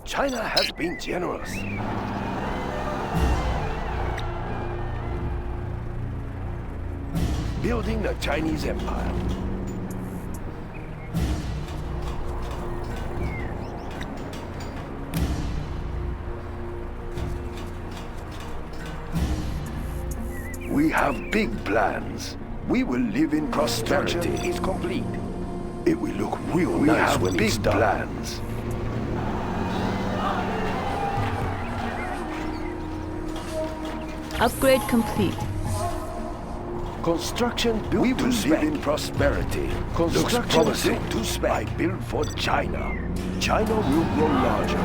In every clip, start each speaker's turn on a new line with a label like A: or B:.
A: China has been generous. Building the Chinese Empire. We have big plans. We will live in prosperity. Is complete. It will look real nice when it's done. We have big plans.
B: Upgrade complete.
A: Construction built we will live in prosperity. Construction built to spec. I built for China. China will grow larger.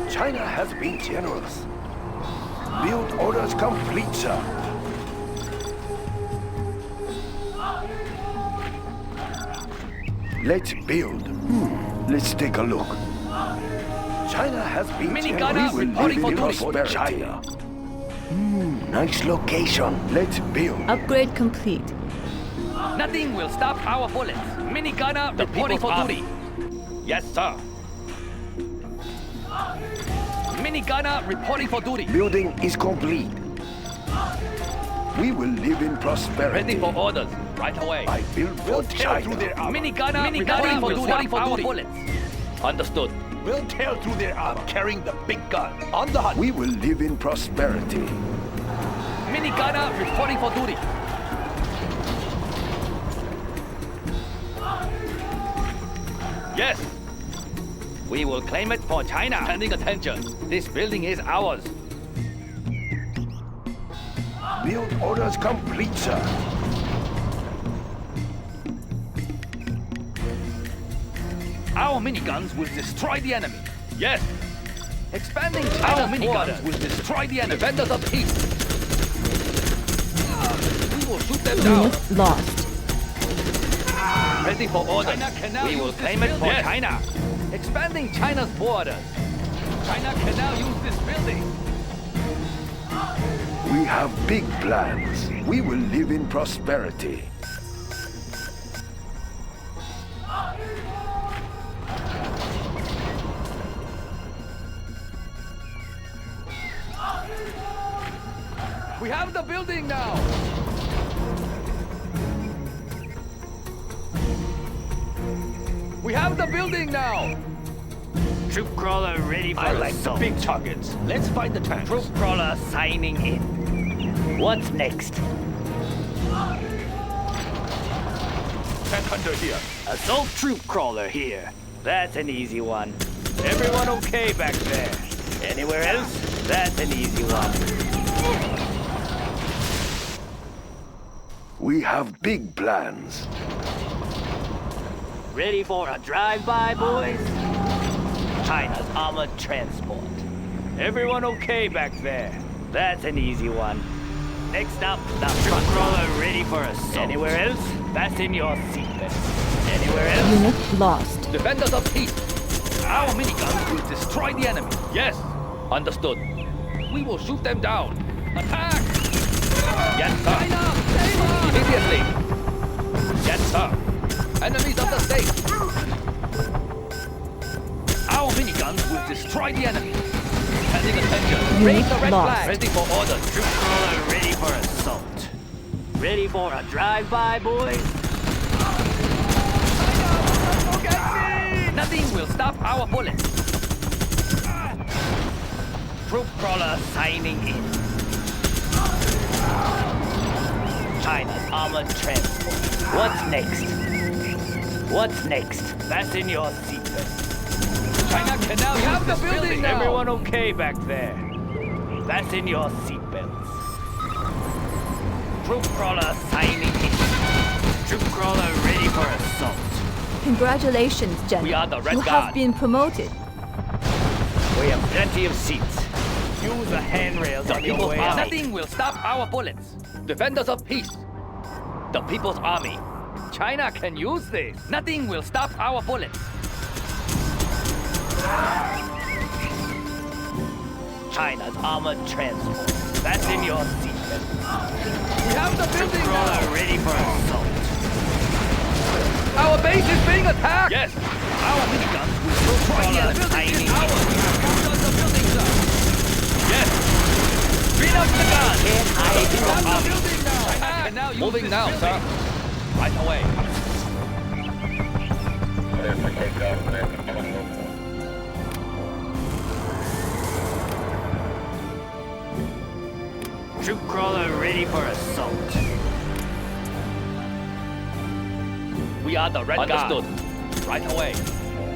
A: China has been generous. Build orders complete, sir. Let's build. Let's take a look. China has been generous. We will live in prosperity. China. Nice location. Let's build.
B: Upgrade complete.
C: Nothing will stop our bullets. Minigunner reporting for duty. Yes, sir. Minigunner reporting for duty.
A: Building is complete. We will live in prosperity.
C: Ready for orders. Right away.
A: I built for China.
C: Minigunner reporting for duty. Bullets. Understood.
D: We'll tear through their armor, carrying the big gun. On the hunt.
A: We will live in prosperity.
C: Minigunner reporting for duty. Yes. We will claim it for China. Standing attention. This building is ours.
A: Build orders complete, sir.
C: Our miniguns will destroy the enemy. Yes. Expanding China's miniguns will destroy the enemy. Defenders of peace. We will shoot them down.
B: Unit lost.
C: Ready for orders. We will claim it for China. Expanding China's borders. China can now use this building.
A: We have big plans. We will live in prosperity.
C: We have the building now. We have the building now.
E: Troop crawler ready for
D: I like
E: assault.
D: the big targets. Let's find the tanks.
E: Troop crawler signing in. What's next?
D: Tank hunter here.
E: Assault troop crawler here. That's an easy one. Everyone okay back there? Anywhere else? That's an easy one.
A: We have big plans.
E: Ready for a drive-by, boys? China's armored transport. Everyone okay back there? That's an easy one. Next up, the troop crawler ready for assault. Anywhere else? Fasten your seatbelts. Anywhere else?
B: Unit lost.
C: Defenders of peace. Our miniguns will destroy the enemy. Yes. Understood. We will shoot them down. Attack! Yes, sir. Immediately. Yes, sir. Enemies of the state. Our miniguns will destroy the enemy. Standing attention. Raise the red
B: lost.
C: flag. Ready for orders.
E: Troop crawler ready for assault. Ready for a drive-by, boys?
C: Nothing will stop our bullets.
E: Troop crawler signing in. China's armored transport. What's next? What's next? Fasten your seatbelts.
C: China can now use the building now.
E: Everyone okay back there? Fasten your seatbelts. Troop crawler signing in. Troop crawler ready for assault.
B: Congratulations, General.
C: We are the Red
B: You
C: Guard.
B: have been promoted.
E: We have plenty of seats. Use the handrails
C: The
E: on your
C: people's
E: way
C: army.
E: out.
C: Nothing will stop our bullets. Defenders of peace. The people's army. China can use this. Nothing will stop our bullets.
E: China's armored transport. That's in your seatbelt.
C: We have the building
E: Crawler
C: now.
E: ready for assault.
C: Our base is being attacked. Yes. Our miniguns will destroy the enemy.
E: Tiny.
C: Building is ours. We have captured the building, sir. Yes. Bring up the gun.
E: Can't hide
C: We
E: in
C: have
E: the
C: the
E: army.
C: building now. Can now use Moving now, sir. Right away.
E: Troop crawler ready for assault.
C: We are the Red Guard. Understood. Right away.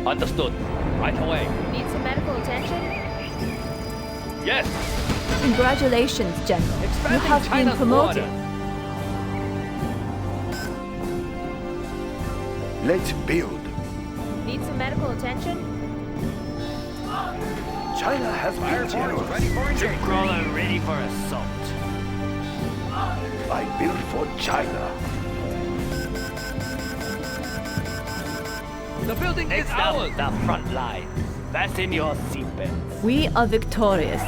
C: Understood. Right away.
F: Need some medical attention?
C: Yes.
B: Congratulations, General. You
C: Expanding
B: have been
C: China's
B: promoted.
C: border.
A: Let's build.
F: Need some medical attention?
A: China has been generous.
E: Troop crawler ready for assault.
A: I build for China.
C: The building is
E: Next up,
C: ours.
E: the front line. That's in your seatbelt.
B: We are victorious.